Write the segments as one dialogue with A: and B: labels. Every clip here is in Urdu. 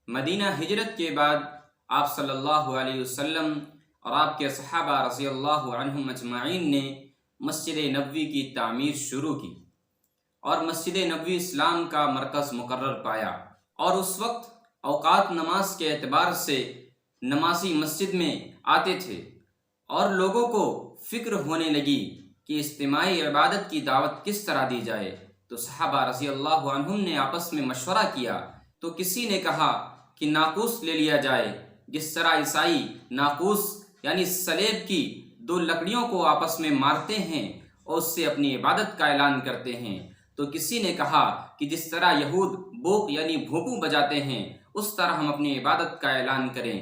A: مدینہ ہجرت کے بعد آپ صلی اللہ علیہ وسلم اور آپ کے صحابہ رضی اللہ عنہم اجمعین نے مسجد نبوی کی تعمیر شروع کی اور مسجد نبوی اسلام کا مرکز مقرر پایا، اور اس وقت اوقات نماز کے اعتبار سے نمازی مسجد میں آتے تھے اور لوگوں کو فکر ہونے لگی کہ اجتماعی عبادت کی دعوت کس طرح دی جائے، تو صحابہ رضی اللہ عنہم نے آپس میں مشورہ کیا۔ تو کسی نے کہا کہ ناقوس لے لیا جائے، جس طرح عیسائی ناقوس یعنی سلیب کی دو لکڑیوں کو آپس میں مارتے ہیں اور اس سے اپنی عبادت کا اعلان کرتے ہیں۔ تو کسی نے کہا کہ جس طرح یہود بوق یعنی بھونپوں بجاتے ہیں اس طرح ہم اپنی عبادت کا اعلان کریں۔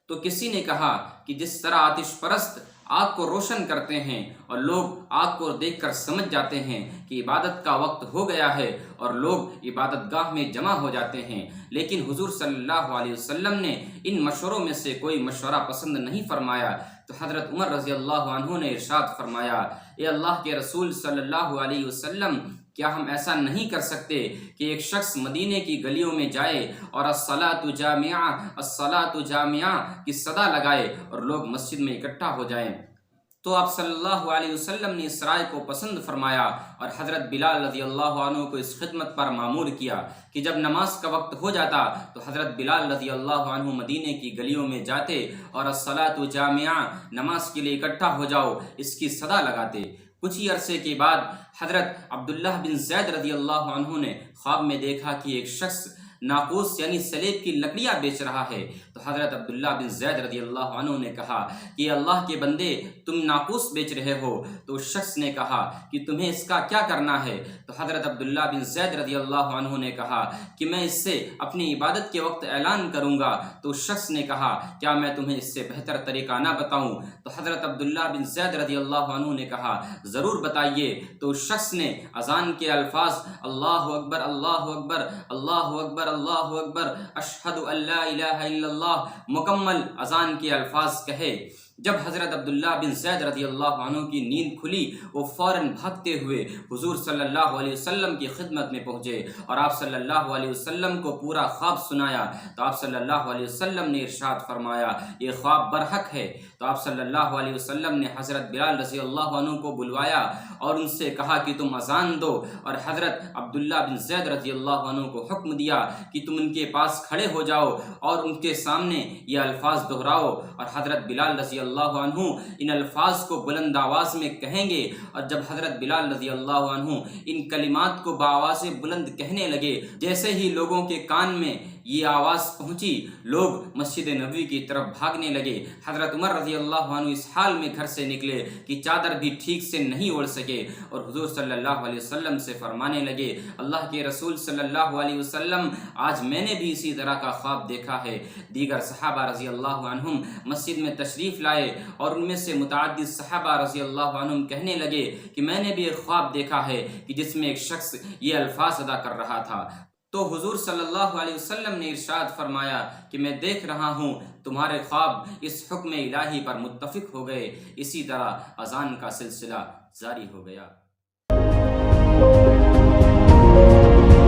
A: تو کسی نے کہا کہ جس طرح آتش پرست آگ کو روشن کرتے ہیں اور لوگ آگ کو دیکھ کر سمجھ جاتے ہیں کہ عبادت کا وقت ہو گیا ہے اور لوگ عبادت گاہ میں جمع ہو جاتے ہیں، لیکن حضور صلی اللہ علیہ وسلم نے ان مشوروں میں سے کوئی مشورہ پسند نہیں فرمایا۔ تو حضرت عمر رضی اللہ عنہ نے ارشاد فرمایا، اے اللہ کے رسول صلی اللہ علیہ وسلم، کیا ہم ایسا نہیں کر سکتے کہ ایک شخص مدینے کی گلیوں میں جائے اور الصلاۃ جامعہ الصلاۃ جامعہ کی صدا لگائے اور لوگ مسجد میں اکٹھا ہو جائیں؟ تو آپ صلی اللہ علیہ وسلم نے اس رائے کو پسند فرمایا اور حضرت بلال رضی اللہ عنہ کو اس خدمت پر مامور کیا کہ جب نماز کا وقت ہو جاتا تو حضرت بلال رضی اللہ عنہ مدینے کی گلیوں میں جاتے اور الصلاۃ جامعہ نماز کے لیے اکٹھا ہو جاؤ اس کی صدا لگاتے۔ کچھ ہی عرصے کے بعد حضرت عبداللہ بن زید رضی اللہ عنہ نے خواب میں دیکھا کہ ایک شخص ناقوس یعنی سلیب کی لکڑیاں بیچ رہا ہے۔ تو حضرت عبداللہ بن زید رضی اللہ عنہ نے کہا کہ اللہ کے بندے، تم ناقوس بیچ رہے ہو؟ تو اس شخص نے کہا کہ تمہیں اس کا کیا کرنا ہے؟ تو حضرت عبداللہ بن زید رضی اللہ عنہ نے کہا کہ میں اس سے اپنی عبادت کے وقت اعلان کروں گا۔ تو اس شخص نے کہا کیا میں تمہیں اس سے بہتر طریقہ نہ بتاؤں؟ تو حضرت عبداللہ بن زید رضی اللہ عنہ نے کہا ضرور بتائیے۔ تو اس شخص نے اذان کے الفاظ اللہ اکبر اللہ اکبر اللہ اکبر اللہ اکبر اشہد ان لا الہ الا اللہ مکمل اذان کے الفاظ کہے۔ جب حضرت عبداللہ بن زید رضی اللہ عنہ کی نیند کھلی، وہ فوراً بھاگتے ہوئے حضور صلی اللہ علیہ وسلم کی خدمت میں پہنچے اور آپ صلی اللہ علیہ وسلم کو پورا خواب سنایا۔ تو آپ صلی اللہ علیہ وسلم نے ارشاد فرمایا یہ خواب برحق ہے۔ تو آپ صلی اللہ علیہ وسلم نے حضرت بلال رضی اللہ عنہ کو بلوایا اور ان سے کہا کہ تم اذان دو، اور حضرت عبداللہ بن زید رضی اللہ عنہ کو حکم دیا کہ تم ان کے پاس کھڑے ہو جاؤ اور ان کے سامنے یہ الفاظ دہراؤ، اور حضرت بلال رضی اللہ عنہ ان الفاظ کو بلند آواز میں کہیں گے۔ اور جب حضرت بلال رضی اللہ عنہ ان کلمات کو بآواز بلند کہنے لگے، جیسے ہی لوگوں کے کان میں یہ آواز پہنچی لوگ مسجد نبوی کی طرف بھاگنے لگے۔ حضرت عمر رضی اللہ عنہ اس حال میں گھر سے نکلے کہ چادر بھی ٹھیک سے نہیں اوڑھ سکے، اور حضور صلی اللہ علیہ وسلم سے فرمانے لگے اللہ کے رسول صلی اللہ علیہ وسلم، آج میں نے بھی اسی طرح کا خواب دیکھا ہے۔ دیگر صحابہ رضی اللہ عنہم مسجد میں تشریف لائے اور ان میں سے متعدد صحابہ رضی اللہ عنہم کہنے لگے کہ میں نے بھی ایک خواب دیکھا ہے کہ جس میں ایک شخص یہ الفاظ ادا کر رہا تھا۔ تو حضور صلی اللہ علیہ وسلم نے ارشاد فرمایا کہ میں دیکھ رہا ہوں تمہارے خواب اس حکم الہی پر متفق ہو گئے۔ اسی طرح اذان کا سلسلہ جاری ہو گیا۔